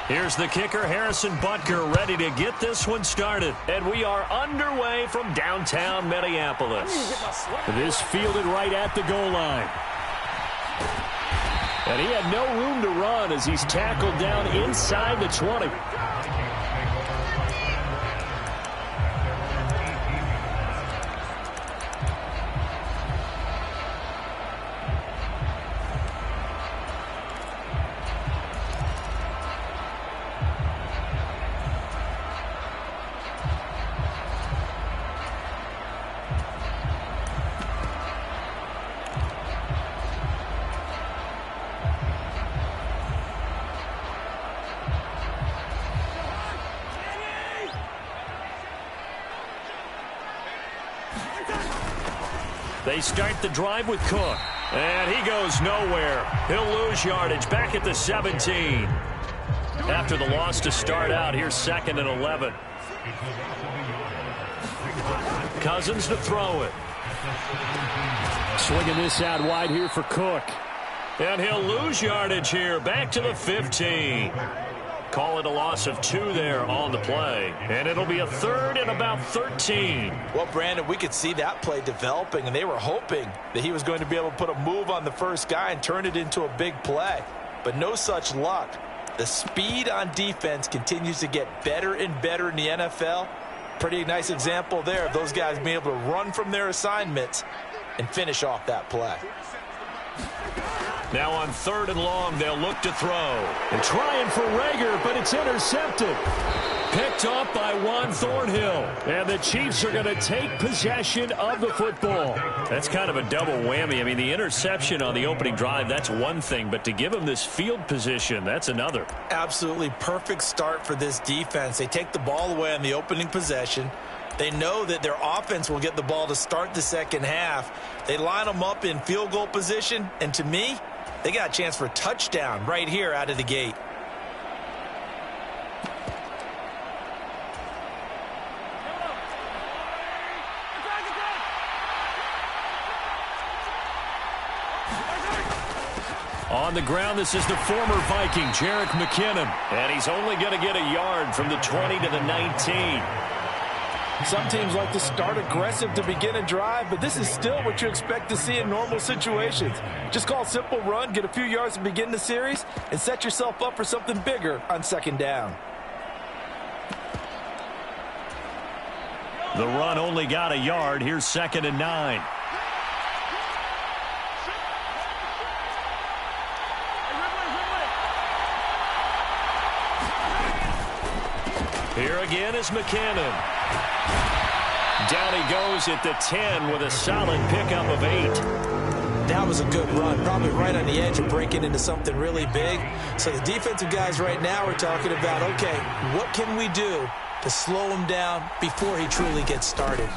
Here's the kicker, Harrison Butker, ready to get this one started. And we are underway from downtown Minneapolis. This fielded right at the goal line. And he had no room to run as he's tackled down inside the 20. They start the drive with Cook. And he goes nowhere. He'll lose yardage back at the 17. After the loss to start out, here's 2nd and 11. Cousins to throw it. Swinging this out wide here for Cook. And he'll lose yardage here back to the 15. Call it a loss of 2 there on the play. And it'll be a 3rd and about 13. Well, Brandon, we could see that play developing, and they were hoping that he was going to be able to put a move on the first guy and turn it into a big play. But no such luck. The speed on defense continues to get better and better in the NFL. Pretty nice example there of those guys being able to run from their assignments and finish off that play. Now on 3rd and long, they'll look to throw. And trying for Rager, but it's intercepted. Picked off by Juan Thornhill. And the Chiefs are going to take possession of the football. That's kind of a double whammy. I mean, the interception on the opening drive, that's one thing. But to give them this field position, that's another. Absolutely perfect start for this defense. They take the ball away on the opening possession. They know that their offense will get the ball to start the second half. They line them up in field goal position. And to me, they got a chance for a touchdown right here out of the gate. On the ground, this is the former Viking, Jerick McKinnon. And he's only going to get a yard from the 20 to the 19. Some teams like to start aggressive to begin a drive, but this is still what you expect to see in normal situations. Just call a simple run, get a few yards to begin the series, and set yourself up for something bigger on 2nd down. The run only got a yard. Here's 2nd and 9. Here again is McKinnon. Down he goes at the 10 with a solid pickup of 8. That was a good run, probably right on the edge of breaking into something really big. So the defensive guys right now are talking about, okay, what can we do to slow him down before he truly gets started?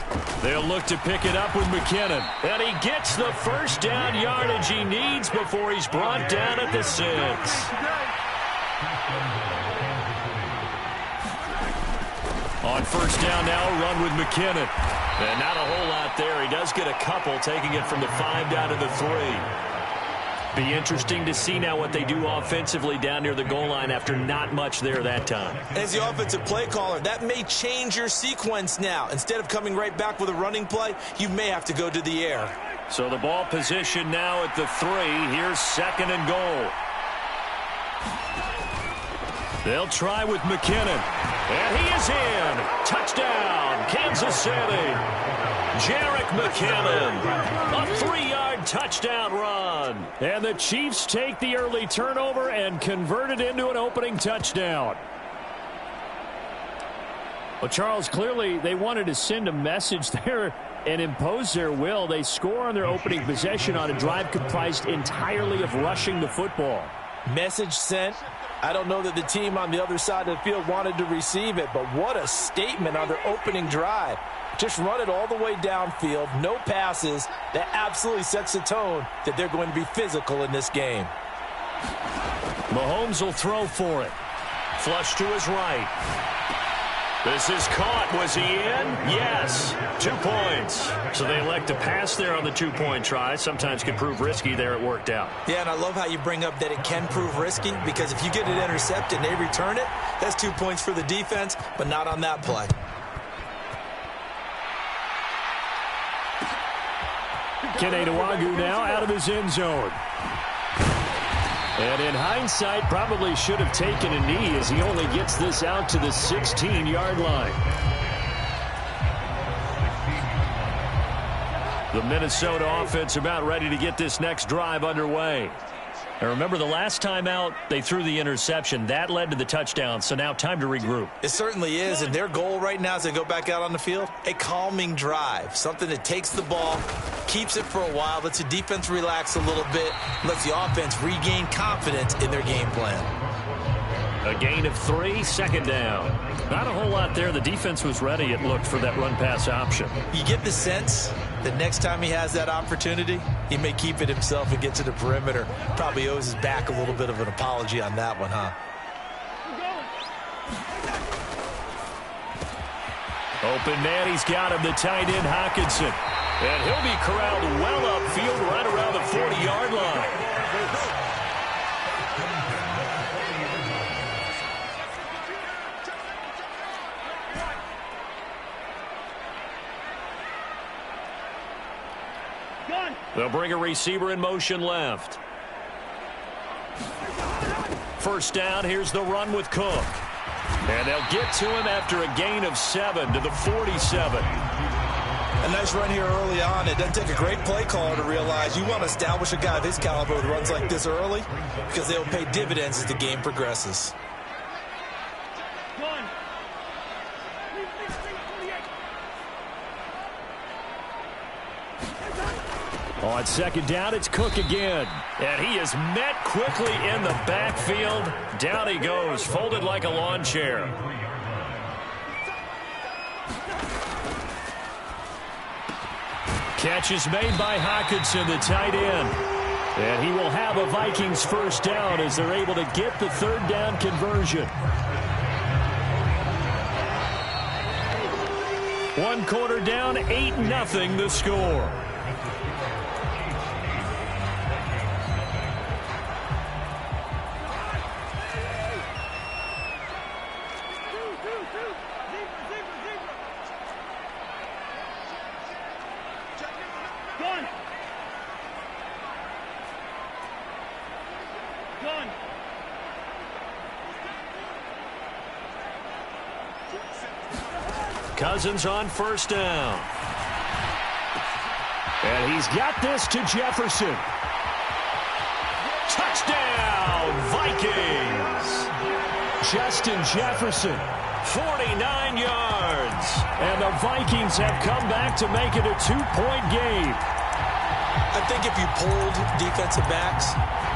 They'll look to pick it up with McKinnon. And he gets the first down yardage he needs before he's brought down at the 6. On 1st down now, run with McKinnon. And not a whole lot there. He does get a couple, taking it from the 5 down to the 3. Be interesting to see now what they do offensively down near the goal line after not much there that time. As the offensive play caller, that may change your sequence now. Instead of coming right back with a running play, you may have to go to the air. So the ball position now at the 3. Here's 2nd and goal. They'll try with McKinnon. And he is in. Touchdown, Kansas City. Jerick McKinnon. A 3-yard touchdown run. And the Chiefs take the early turnover and convert it into an opening touchdown. Well, Charles, clearly they wanted to send a message there and impose their will. They score on their opening possession on a drive comprised entirely of rushing the football. Message sent. I don't know that the team on the other side of the field wanted to receive it, but what a statement on their opening drive. Just run it all the way downfield, no passes. That absolutely sets the tone that they're going to be physical in this game. Mahomes will throw for it. Flush to his right. This is caught. Was he in? Yes. 2 points. So they elect to pass there on the two-point try. Sometimes can prove risky. There it worked out. Yeah, and I love how you bring up that it can prove risky, because if you get it intercepted and they return it, that's 2 points for the defense, but not on that play. Kene Nwangwu now out of his end zone. And in hindsight, probably should have taken a knee as he only gets this out to the 16-yard line. The Minnesota offense about ready to get this next drive underway. And remember, the last time out, they threw the interception. That led to the touchdown, so now time to regroup. It certainly is, and their goal right now as they go back out on the field, a calming drive, something that takes the ball, keeps it for a while, lets the defense relax a little bit, lets the offense regain confidence in their game plan. A gain of 3, second down. Not a whole lot there. The defense was ready, it looked, for that run-pass option. You get the sense that next time he has that opportunity, he may keep it himself and get to the perimeter. Probably owes his back a little bit of an apology on that one, huh? Open man, he's got him, the tight end, Hockenson. And he'll be corralled well upfield right around the 40-yard line. They'll bring a receiver in motion left. First down, here's the run with Cook. And they'll get to him after a gain of 7 to the 47. A nice run here early on. It doesn't take a great play caller to realize you want to establish a guy of his caliber with runs like this early, because they'll pay dividends as the game progresses. On second down, it's Cook again. And he is met quickly in the backfield. Down he goes, folded like a lawn chair. Catch is made by Hockenson, the tight end. And he will have a Vikings first down as they're able to get the third down conversion. One quarter down, 8-0 the score. Cousins on first down. And he's got this to Jefferson. Touchdown, Vikings. Justin Jefferson, 49 yards. And the Vikings have come back to make it a 2-point game. I think if you polled defensive backs,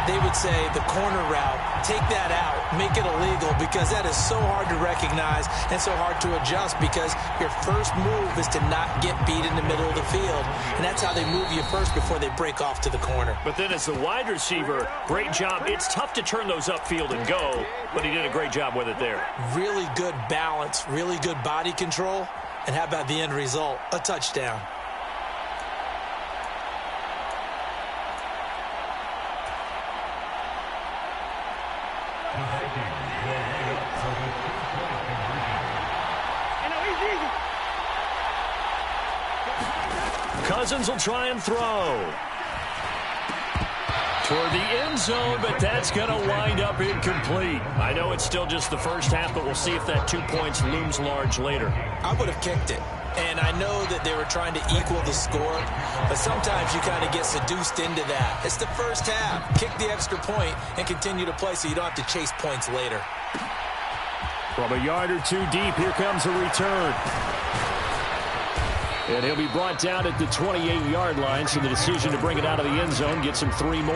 they would say the corner route, take that out, make it illegal, because that is so hard to recognize and so hard to adjust, because your first move is to not get beat in the middle of the field, and that's how they move you first before they break off to the corner. But then as the wide receiver, great job. It's tough to turn those upfield and go, but he did a great job with it there. Really good balance, really good body control, and how about the end result? A touchdown. Cousins will try and throw. Toward the end zone, but that's going to wind up incomplete. I know it's still just the first half, but we'll see if that 2 points looms large later. I would have kicked it. And I know that they were trying to equal the score, but sometimes you kind of get seduced into that. It's the first half. Kick the extra point and continue to play so you don't have to chase points later. From a yard or two deep, here comes a return. And he'll be brought down at the 28-yard line, so the decision to bring it out of the end zone gets him 3 more.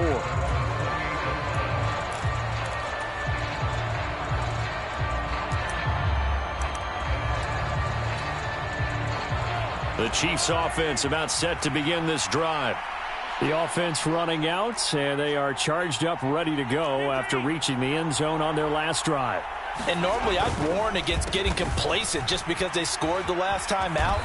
The Chiefs offense about set to begin this drive. The offense running out, and they are charged up, ready to go after reaching the end zone on their last drive. And normally I'd warn against getting complacent just because they scored the last time out.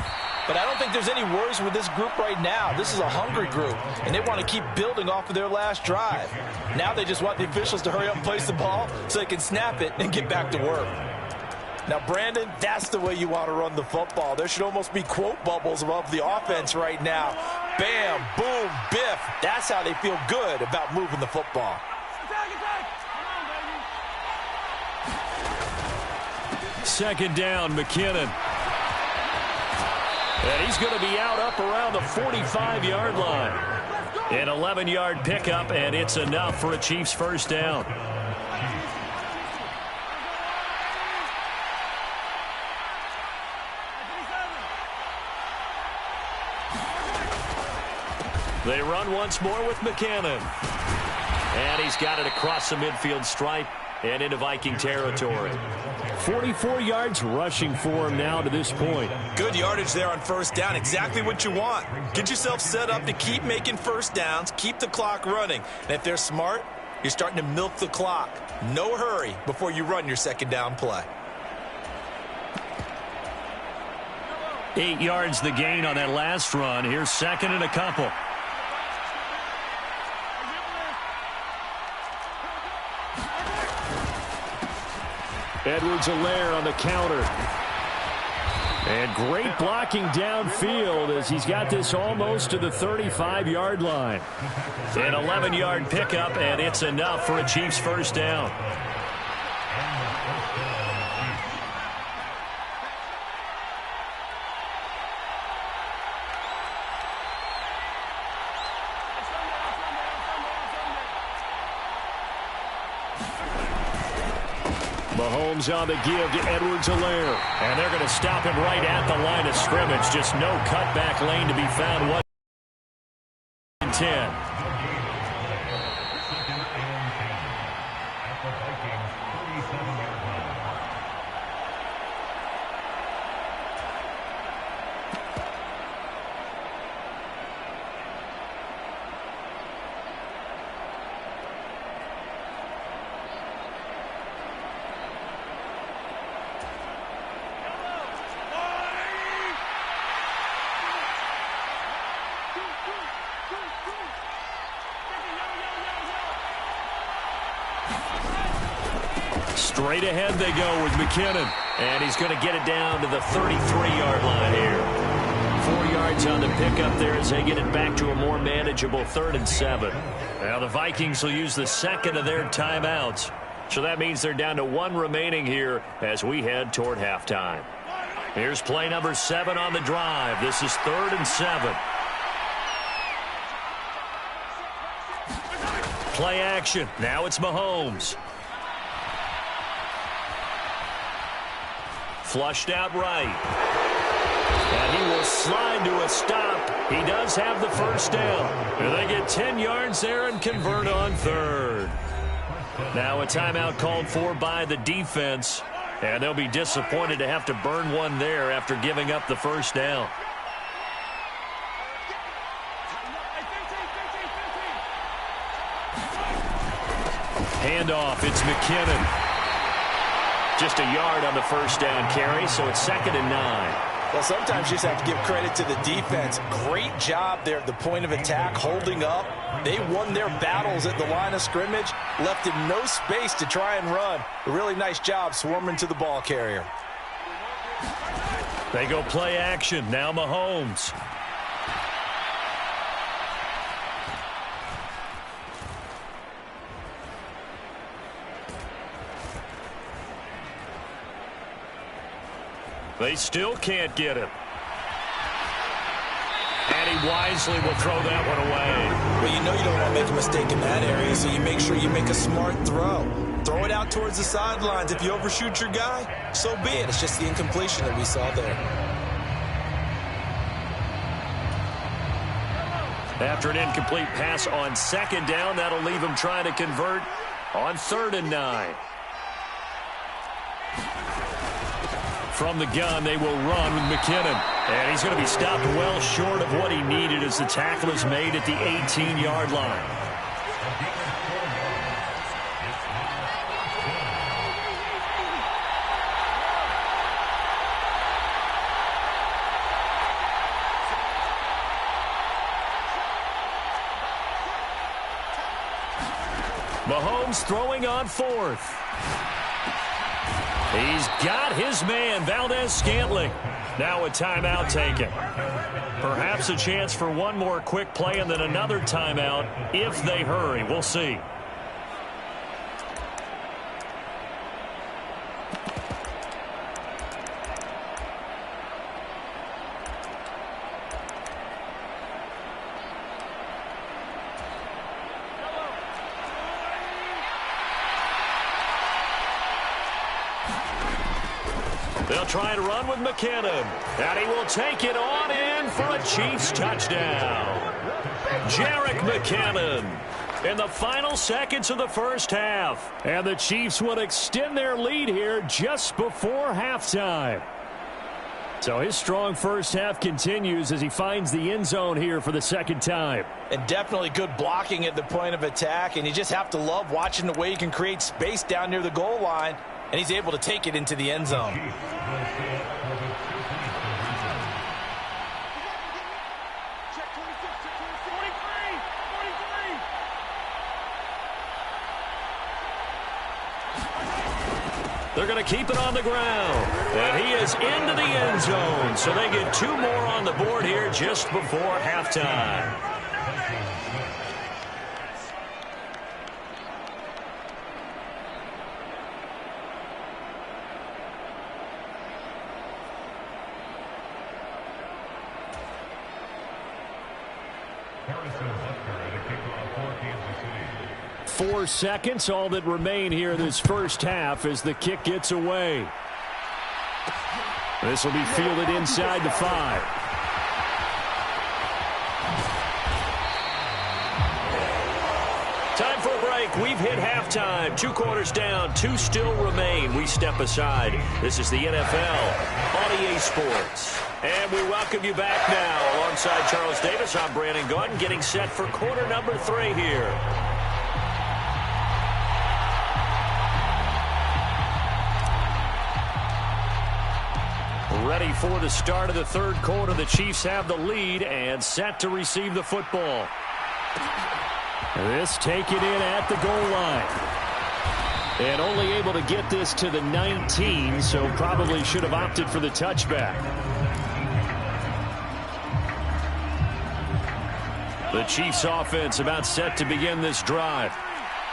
But I don't think there's any worries with this group right now. This is a hungry group, and they want to keep building off of their last drive. Now they just want the officials to hurry up and place the ball so they can snap it and get back to work. Now, Brandon, that's the way you want to run the football. There should almost be quote bubbles above the offense right now. Bam, boom, biff. That's how they feel good about moving the football. Second down, McKinnon. And he's going to be out up around the 45-yard line. An 11-yard pickup, and it's enough for a Chiefs first down. They run once more with McKinnon. And he's got it across the midfield stripe and into Viking territory. 44 yards rushing for him now to this point. Good yardage there on first down. Exactly what you want. Get yourself set up to keep making first downs, keep the clock running. And if they're smart, you're starting to milk the clock. No hurry before you run your second down play. 8 yards the gain on that last run. Here's second and a couple. Edwards-Helaire on the counter. And great blocking downfield as he's got this almost to the 35-yard line. An 11-yard pickup, and it's enough for a Chiefs first down. Mahomes on the give to Edwards-Helaire. And they're going to stop him right at the line of scrimmage. Just no cutback lane to be found. 1-10. Straight ahead they go with McKinnon. And he's going to get it down to the 33-yard line here. 4 yards on the pickup there as they get it back to a more manageable 3rd and 7. Now the Vikings will use the second of their timeouts. So that means they're down to 1 remaining here as we head toward halftime. Here's play number 7 on the drive. This is 3rd and 7. Play action. Now it's Mahomes. Flushed out right. And he will slide to a stop. He does have the first down. And they get 10 yards there and convert on 3rd. Now a timeout called for by the defense. And they'll be disappointed to have to burn one there after giving up the first down. Handoff, it's McKinnon. Just a yard on the first down carry, so it's 2nd and 9. Well, sometimes you just have to give credit to the defense. Great job there at the point of attack, holding up. They won their battles at the line of scrimmage, left him no space to try and run. A really nice job swarming to the ball carrier. They go play action. Now Mahomes. They still can't get it. And he wisely will throw that one away. Well, you know you don't want to make a mistake in that area, so you make sure you make a smart throw. Throw it out towards the sidelines. If you overshoot your guy, so be it. It's just the incompletion that we saw there. After an incomplete pass on 2nd down, that'll leave him trying to convert on 3rd and 9. From the gun, they will run with McKinnon. And he's going to be stopped well short of what he needed as the tackle is made at the 18-yard line. Mahomes throwing on fourth. He's got his man, Valdez-Scantling. Now a timeout taken. Perhaps a chance for one more quick play and then another timeout if they hurry. We'll see. They'll try and run with McKinnon. And he will take it on in for a Chiefs touchdown. Jerick McKinnon in the final seconds of the first half. And the Chiefs will extend their lead here just before halftime. So his strong first half continues as he finds the end zone here for the second time. And definitely good blocking at the point of attack. And you just have to love watching the way he can create space down near the goal line. And he's able to take it into the end zone. They're going to keep it on the ground. And he is into the end zone. So they get two more on the board here just before halftime. .4 seconds, all that remain here in this first half as the kick gets away. This will be fielded inside the 5. Time for a break. We've hit halftime. 2 quarters down, 2 still remain. We step aside. This is the NFL on EA Sports. And we welcome you back now. Alongside Charles Davis, I'm Brandon Gunn, getting set for quarter number 3 here. Ready for the start of the third quarter. The Chiefs have the lead and set to receive the football. This taken in at the goal line. And only able to get this to the 19, so probably should have opted for the touchback. The Chiefs offense about set to begin this drive.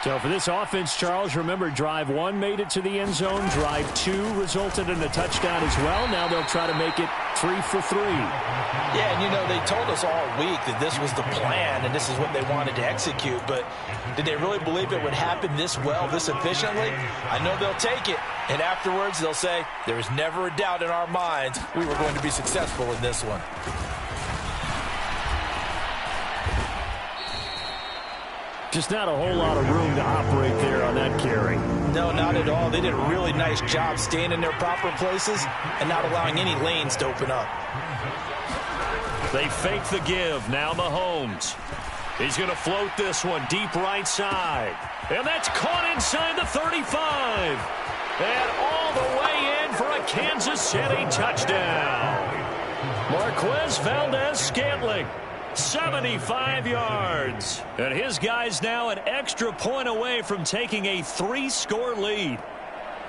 So for this offense, Charles, remember, drive 1 made it to the end zone. Drive 2 resulted in a touchdown as well. Now they'll try to make it 3 for 3. Yeah, and you know, they told us all week that this was the plan and this is what they wanted to execute. But did they really believe it would happen this well, this efficiently? I know they'll take it. And afterwards, they'll say, there was never a doubt in our minds we were going to be successful in this one. Just not a whole lot of room to operate there on that carry. No, not at all. They did a really nice job staying in their proper places and not allowing any lanes to open up. They fake the give. Now Mahomes. He's going to float this one deep right side. And that's caught inside the 35. And all the way in for a Kansas City touchdown. Marquez Valdez-Scantling. 75 yards. And his guys now an extra point away from taking a 3-score lead.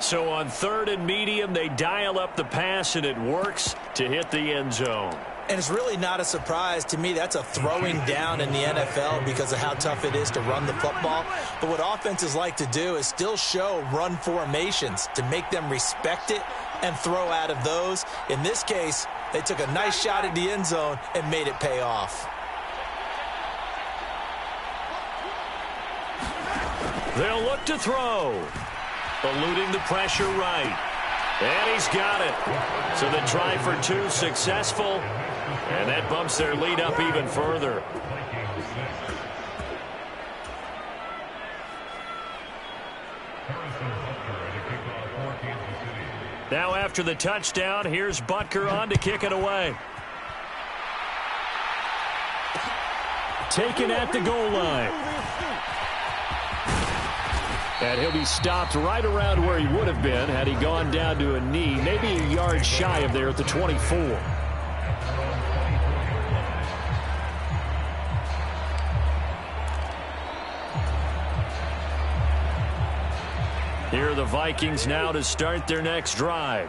So on 3rd and medium, they dial up the pass, and it works to hit the end zone. And it's really not a surprise. To me, that's a throwing down in the NFL because of how tough it is to run the football. But what offenses like to do is still show run formations to make them respect it and throw out of those. In this case, they took a nice shot at the end zone and made it pay off. They'll look to throw. Eluding the pressure right. And he's got it. So the try for 2 successful. And that bumps their lead up even further. Now after the touchdown, here's Butker on to kick it away. Taken at the goal line. And he'll be stopped right around where he would have been had he gone down to a knee, maybe a yard shy of there at the 24. Here are the Vikings now to start their next drive.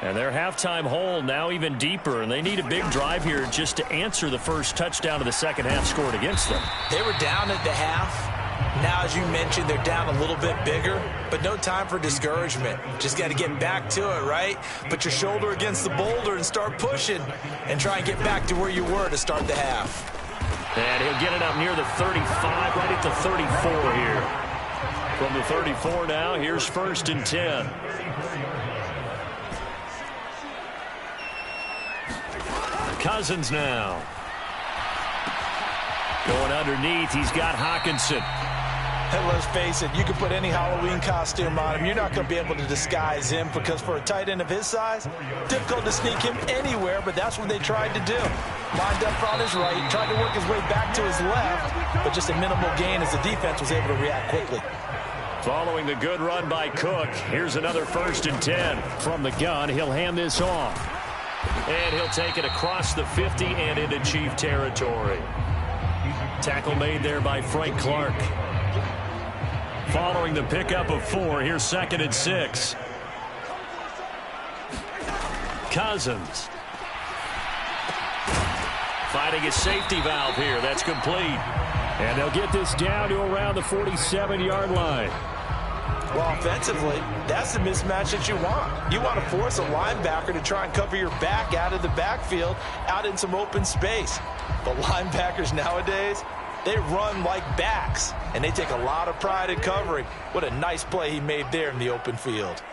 And their halftime hole now even deeper, and they need a big drive here just to answer the first touchdown of the second half scored against them. They were down at the half. Now, as you mentioned, they're down a little bit bigger, but no time for discouragement. Just got to get back to it, right? Put your shoulder against the boulder and start pushing and try and get back to where you were to start the half. And he'll get it up near the 35, right at the 34 here. From the 34 now, here's 1st and 10. Cousins now. Going underneath, he's got Hawkinson. And let's face it, you can put any Halloween costume on him. You're not going to be able to disguise him because for a tight end of his size, difficult to sneak him anywhere, but that's what they tried to do. Lined up on his right, tried to work his way back to his left, but just a minimal gain as the defense was able to react quickly. Following the good run by Cook, here's another 1st and 10. From the gun, he'll hand this off. And he'll take it across the 50 and into Chief territory. Tackle made there by Frank Clark. Following the pickup of 4, here's 2nd and 6. Cousins. Finding a safety valve here. That's complete. And they'll get this down to around the 47-yard line. Well, offensively, that's the mismatch that you want. You want to force a linebacker to try and cover your back out of the backfield, out in some open space. But linebackers nowadays, they run like backs, and they take a lot of pride in covering. What a nice play he made there in the open field.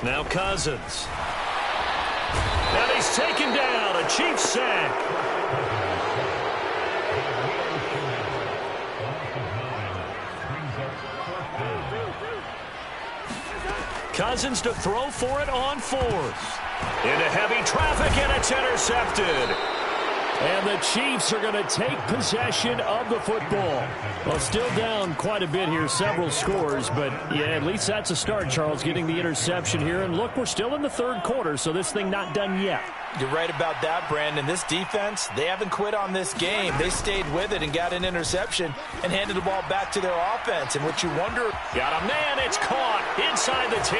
Now Cousins. And he's taken down, a Chiefs sack. Cousins to throw for it on 4th. Into heavy traffic, and it's intercepted. And the Chiefs are going to take possession of the football. Well, still down quite a bit here, several scores, but yeah, at least that's a start, Charles, getting the interception here. And look, we're still in the 3rd quarter, so this thing not done yet. You're right about that, Brandon. This defense, they haven't quit on this game. They stayed with it and got an interception and handed the ball back to their offense. And what you wonder... Got a man, it's caught inside the 10.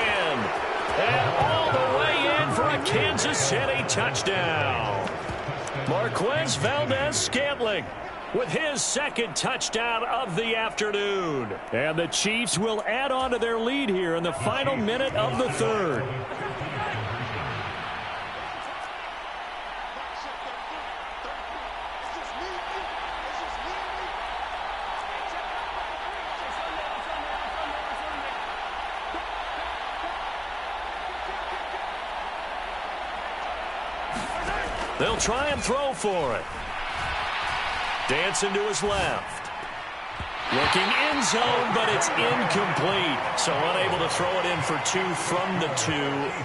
And all the way in for a Kansas City touchdown. Marquez Valdez-Scantling with his 2nd touchdown of the afternoon. And the Chiefs will add on to their lead here in the final minute of the 3rd. They'll try and throw for it. Dancing to his left. Looking end zone, but it's incomplete. So unable to throw it in for 2 from the 2.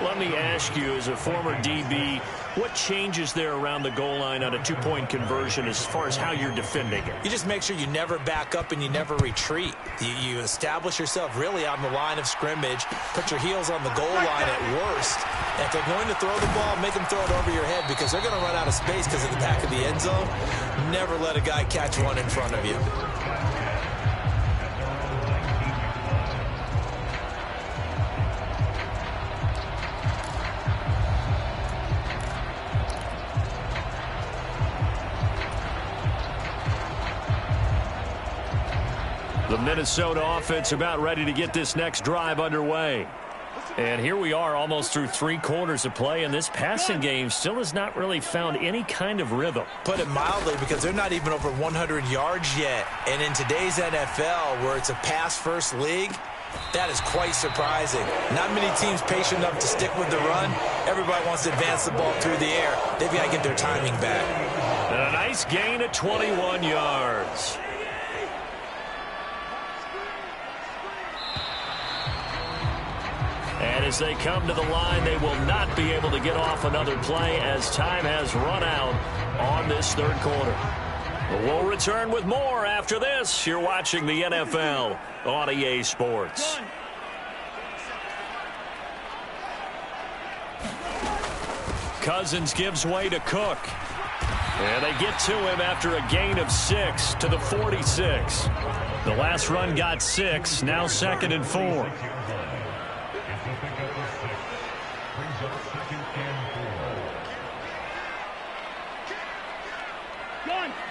Let me ask you, as a former DB, what changes there around the goal line on a 2-point conversion as far as how you're defending it? You just make sure you never back up and you never retreat. You establish yourself really on the line of scrimmage, put your heels on the goal line at worst. And if they're going to throw the ball, make them throw it over your head because they're going to run out of space because of the back of the end zone. Never let a guy catch one in front of you. The Minnesota offense about ready to get this next drive underway. And here we are almost through 3 quarters of play, and this passing game still has not really found any kind of rhythm. Put it mildly, because they're not even over 100 yards yet. And in today's NFL, where it's a pass-first league, that is quite surprising. Not many teams patient enough to stick with the run. Everybody wants to advance the ball through the air. They've got to get their timing back. And a nice gain of 21 yards. And as they come to the line, they will not be able to get off another play as time has run out on this 3rd quarter. But we'll return with more after this. You're watching the NFL on EA Sports. Cousins gives way to Cook. And they get to him after a gain of 6 to the 46. The last run got 6, now 2nd and 4.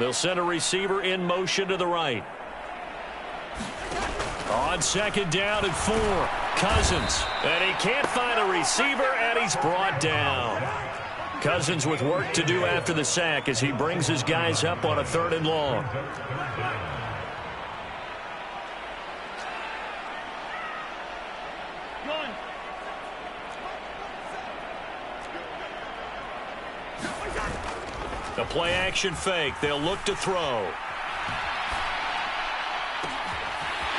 They'll send a receiver in motion to the right. On 2nd down and 4, Cousins. And he can't find a receiver, and he's brought down. Cousins with work to do after the sack as he brings his guys up on a 3rd and long. The play action fake. They'll look to throw.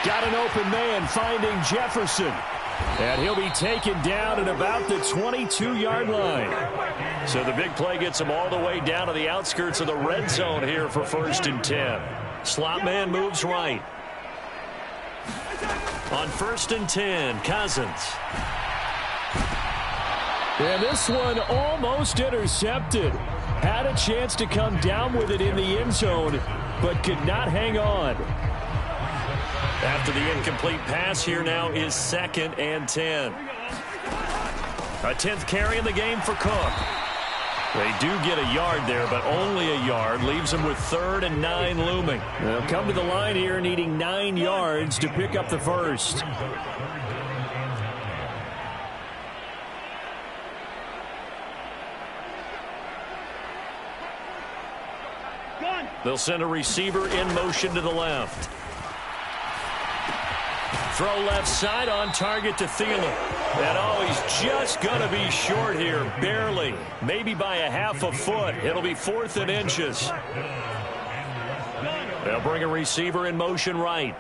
Got an open man finding Jefferson. And he'll be taken down at about the 22-yard line. So the big play gets him all the way down to the outskirts of the red zone here for 1st and 10. Slot man moves right. On 1st and 10, Cousins. And this one almost intercepted. Had a chance to come down with it in the end zone, but could not hang on. After the incomplete pass, here now is 2nd and 10. A 10th carry in the game for Cook. They do get a yard there, but only a yard. Leaves them with 3rd and 9 looming. They'll come to the line here needing 9 yards to pick up the first. They'll send a receiver in motion to the left. Throw left side on target to Thielen. And oh, he's just going to be short here, barely. Maybe by a half a foot. It'll be 4th and inches. They'll bring a receiver in motion right.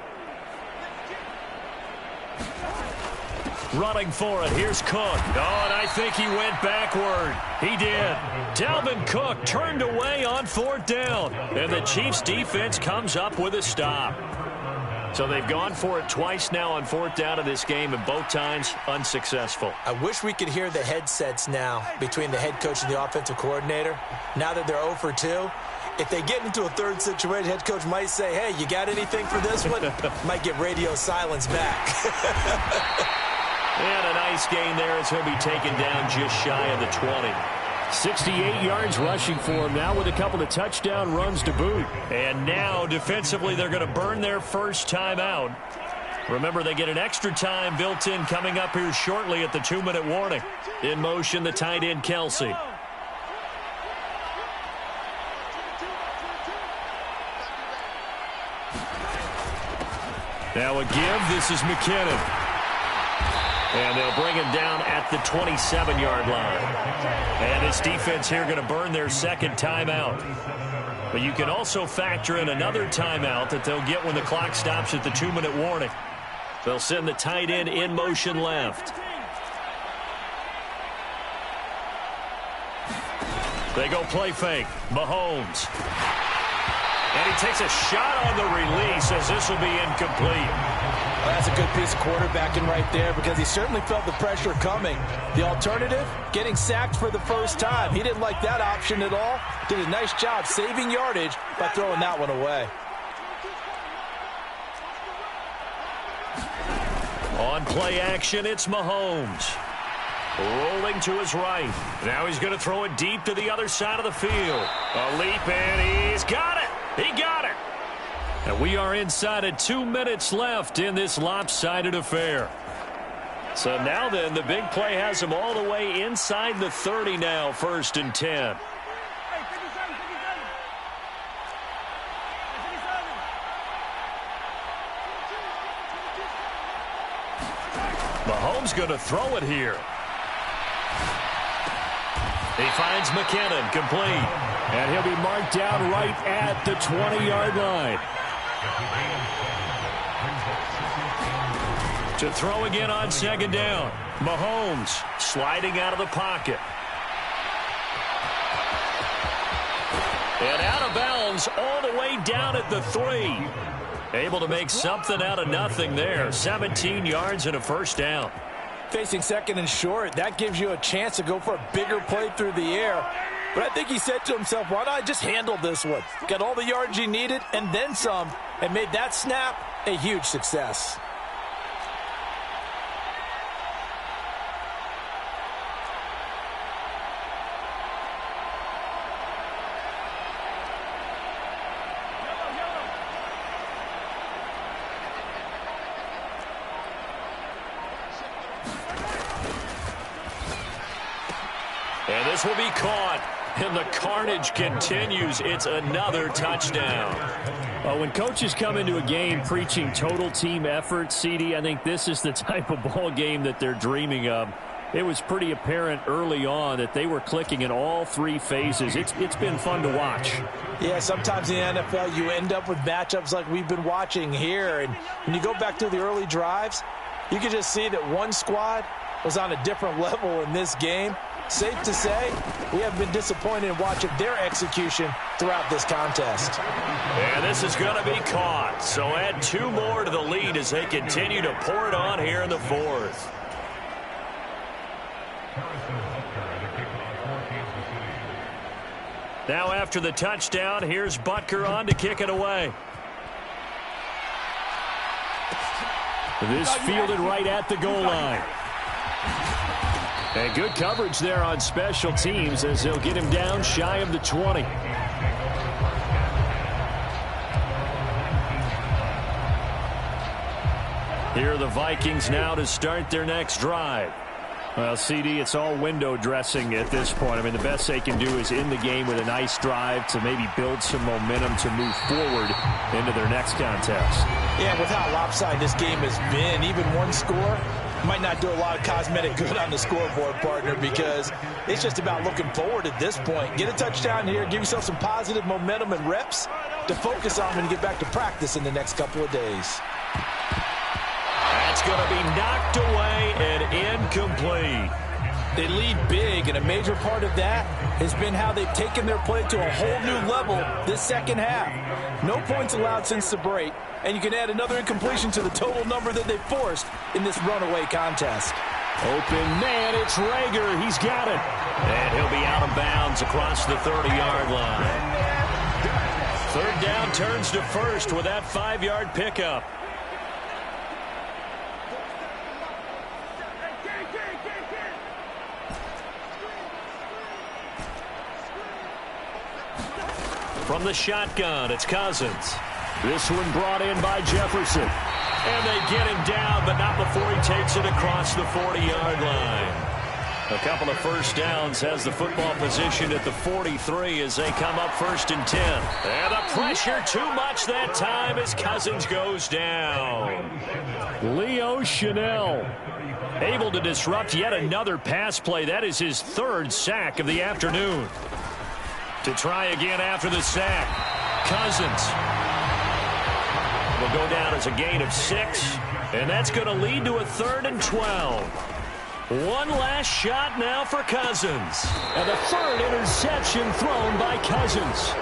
Running for it. Here's Cook. Oh, and I think he went backward. He did. Dalvin Cook turned away on 4th down. And the Chiefs defense comes up with a stop. So they've gone for it twice now on 4th down in this game, and both times unsuccessful. I wish we could hear the headsets now between the head coach and the offensive coordinator. Now that they're 0 for 2, if they get into a 3rd situation, head coach might say, hey, you got anything for this one? Might get radio silence back. And a nice gain there as he'll be taken down just shy of the 20. 68 yards rushing for him now with a couple of touchdown runs to boot. And now defensively they're going to burn their first time out. Remember, they get an extra time built in coming up here shortly at the 2-minute warning. In motion, the tight end Kelsey. Now a give. This is McKinnon. And they'll bring him down at the 27-yard line. And this defense here going to burn their 2nd timeout. But you can also factor in another timeout that they'll get when the clock stops at the 2-minute warning. They'll send the tight end in motion left. They go play fake. Mahomes. And he takes a shot on the release as this will be incomplete. Well, that's a good piece of quarterbacking right there because he certainly felt the pressure coming. The alternative, getting sacked for the first time. He didn't like that option at all. Did a nice job saving yardage by throwing that one away. On play action, it's Mahomes. Rolling to his right. Now he's going to throw it deep to the other side of the field. A leap, and he's got it. He got it. And we are inside of 2 minutes left in this lopsided affair. So now then, the big play has him all the way inside the 30 now, 1st and 10. Mahomes going to throw it here. He finds McKinnon, complete. And he'll be marked down right at the 20-yard line. To throw again on 2nd down. Mahomes sliding out of the pocket. And out of bounds all the way down at the 3. Able to make something out of nothing there. 17 yards and a 1st down. Facing 2nd and short, that gives you a chance to go for a bigger play through the air. But I think he said to himself, why don't I just handle this one? Got all the yards he needed and then some, and made that snap a huge success. And this will be caught. And the carnage continues. It's another touchdown. When coaches come into a game preaching total team effort, CD, I think this is the type of ball game that they're dreaming of. It was pretty apparent early on that they were clicking in all three phases. It's been fun to watch. Yeah, sometimes in the NFL you end up with matchups like we've been watching here. And when you go back through the early drives, you can just see that one squad was on a different level in this game. Safe to say, we have been disappointed in watching their execution throughout this contest. And this is going to be caught. So add 2 more to the lead as they continue to pour it on here in the fourth. Now after the touchdown, here's Butker on to kick it away. This fielded right at the goal line. And good coverage there on special teams as they'll get him down shy of the 20. Here are the Vikings now to start their next drive. Well, CD, it's all window dressing at this point. I mean, the best they can do is end the game with a nice drive to maybe build some momentum to move forward into their next contest. Yeah, with how lopsided this game has been, even one score might not do a lot of cosmetic good on the scoreboard, partner, because it's just about looking forward at this point. Get a touchdown here, give yourself some positive momentum and reps to focus on when you get back to practice in the next couple of days. That's going to be knocked away and incomplete. They lead big, and a major part of that has been how they've taken their play to a whole new level this second half. No points allowed since the break, and you can add another incompletion to the total number that they've forced in this runaway contest. Open man, it's Rager. He's got it. And he'll be out of bounds across the 30-yard line. Third down turns to first with that 5-yard pickup. From the shotgun, it's Cousins. This one brought in by Jefferson. And they get him down, but not before he takes it across the 40-yard line. A couple of first downs has the football position at the 43 as they come up 1st and 10. And the pressure too much that time as Cousins goes down. Leo Chanel able to disrupt yet another pass play. That is his 3rd sack of the afternoon. To try again after the sack. Cousins will go down as a gain of 6. And that's going to lead to a 3rd and 12. One last shot now for Cousins. And the 3rd interception thrown by Cousins.